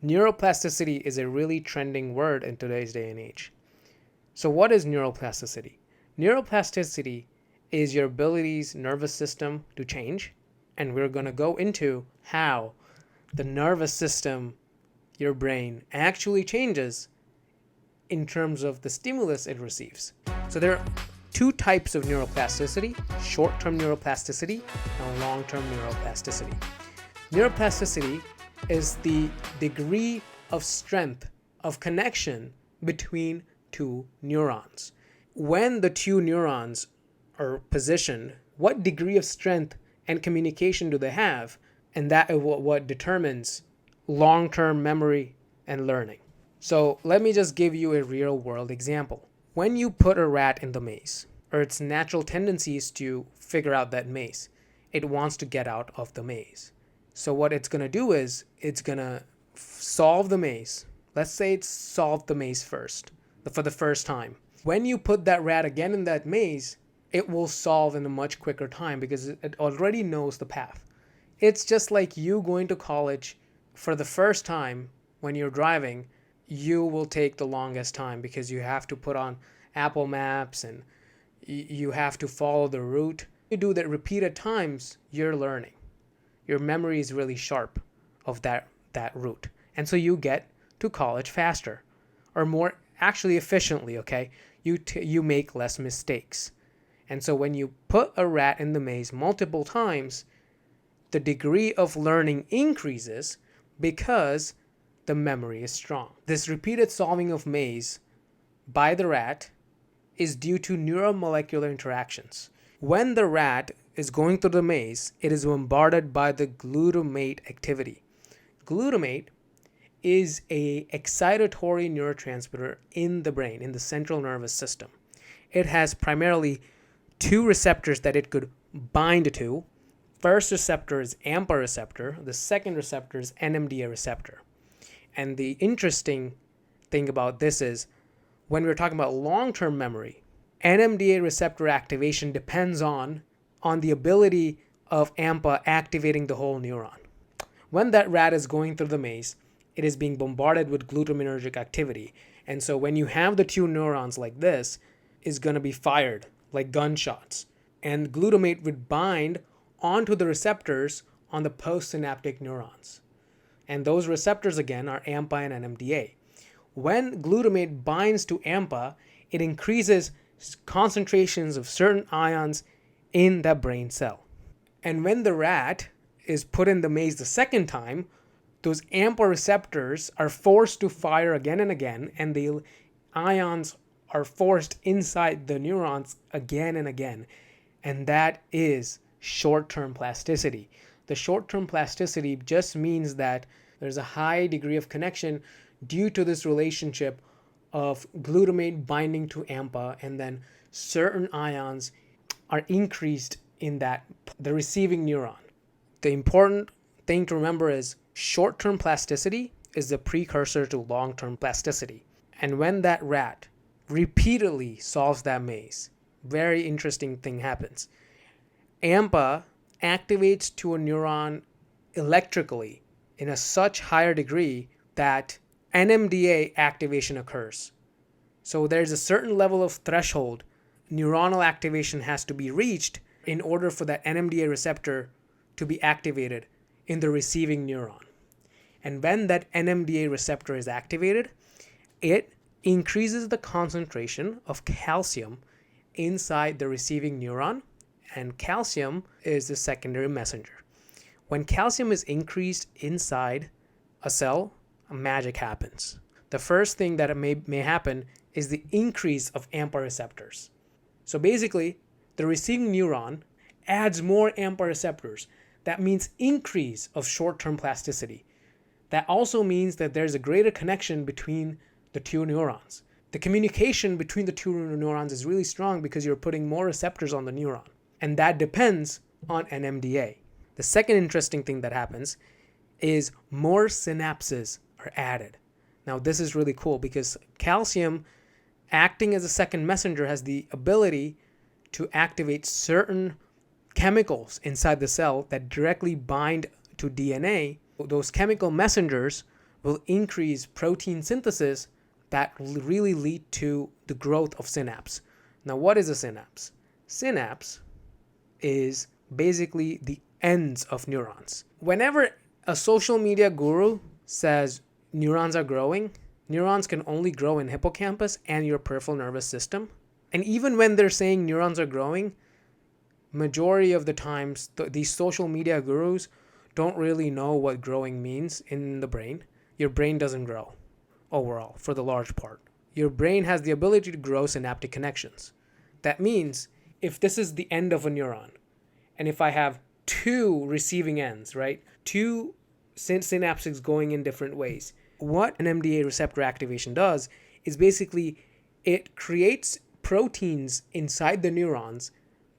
Neuroplasticity is a really trending word in today's day and age. So what is neuroplasticity? Neuroplasticity is your ability's nervous system to change, and we're going to go into how the nervous system, your brain, actually changes in terms of the stimulus it receives. So there are two types of neuroplasticity: short-term neuroplasticity and long-term neuroplasticity. Neuroplasticity is the degree of strength of connection between two neurons. When the two neurons are positioned, what degree of strength and communication do they have? And that is what determines long-term memory and learning. So let me just give you a real-world example. When you put a rat in the maze, or its natural tendency is to figure out that maze, it wants to get out of the maze. So what it's going to do is it's going to solve the maze. Let's say it's solved the maze first, for the first time. When you put that rat again in that maze, it will solve in a much quicker time because it already knows the path. It's just like you going to college for the first time. When you're driving, you will take the longest time because you have to put on Apple Maps and you have to follow the route. You do that repeated times, you're learning. Your memory is really sharp of that route. And so you get to college faster, or more actually efficiently, okay? You make less mistakes. And so when you put a rat in the maze multiple times, the degree of learning increases because the memory is strong. This repeated solving of maze by the rat is due to neuromolecular interactions. When the rat is going through the maze, it is bombarded by the glutamate activity. Glutamate is a excitatory neurotransmitter in the brain, in the central nervous system. It has primarily two receptors that it could bind to. First receptor is AMPA receptor. The second receptor is NMDA receptor. And the interesting thing about this is when we're talking about long-term memory, NMDA receptor activation depends on the ability of AMPA activating the whole neuron. When that rat is going through the maze, it is being bombarded with glutaminergic activity. And so when you have the two neurons like this, is going to be fired like gunshots. And glutamate would bind onto the receptors on the postsynaptic neurons. And those receptors again are AMPA and NMDA. When glutamate binds to AMPA, it increases concentrations of certain ions in the brain cell. And when the rat is put in the maze the second time, those AMPA receptors are forced to fire again and again, and the ions are forced inside the neurons again and again. And that is short-term plasticity. The short-term plasticity just means that there's a high degree of connection due to this relationship of glutamate binding to AMPA, and then certain ions are increased in the receiving neuron. The important thing to remember is short-term plasticity is the precursor to long-term plasticity. And when that rat repeatedly solves that maze, very interesting thing happens. AMPA activates to a neuron electrically in a such higher degree that NMDA activation occurs. So there's a certain level of threshold neuronal activation has to be reached in order for that NMDA receptor to be activated in the receiving neuron. And when that NMDA receptor is activated, it increases the concentration of calcium inside the receiving neuron, and calcium is the secondary messenger. When calcium is increased inside a cell, magic happens. The first thing that may happen is the increase of AMPA receptors. So basically, the receiving neuron adds more AMPA receptors. That means increase of short-term plasticity. That also means that there's a greater connection between the two neurons. The communication between the two neurons is really strong because you're putting more receptors on the neuron. And that depends on NMDA. The second interesting thing that happens is more synapses are added. Now this is really cool because calcium acting as a second messenger has the ability to activate certain chemicals inside the cell that directly bind to DNA. Those chemical messengers will increase protein synthesis that really lead to the growth of synapse. Now, what is a synapse? Synapse is basically the ends of neurons. Whenever a social media guru says neurons are growing, neurons can only grow in hippocampus and your peripheral nervous system. And even when they're saying neurons are growing, majority of the times, these social media gurus don't really know what growing means in the brain. Your brain doesn't grow overall, for the large part. Your brain has the ability to grow synaptic connections. That means if this is the end of a neuron, and if I have two receiving ends, right? Two synapses going in different ways. What an NMDA receptor activation does is basically it creates proteins inside the neurons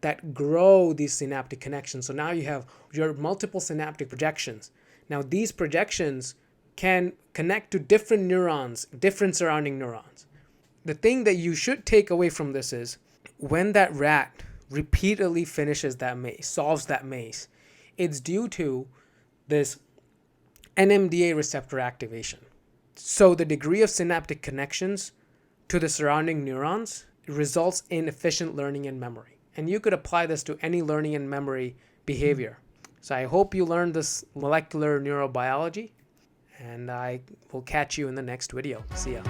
that grow these synaptic connections. So now you have your multiple synaptic projections. Now these projections can connect to different neurons, different surrounding neurons. The thing that you should take away from this is when that rat repeatedly finishes that maze, solves that maze, it's due to this NMDA receptor activation. So the degree of synaptic connections to the surrounding neurons results in efficient learning and memory. And you could apply this to any learning and memory behavior. So I hope you learned this molecular neurobiology, and I will catch you in the next video. See ya.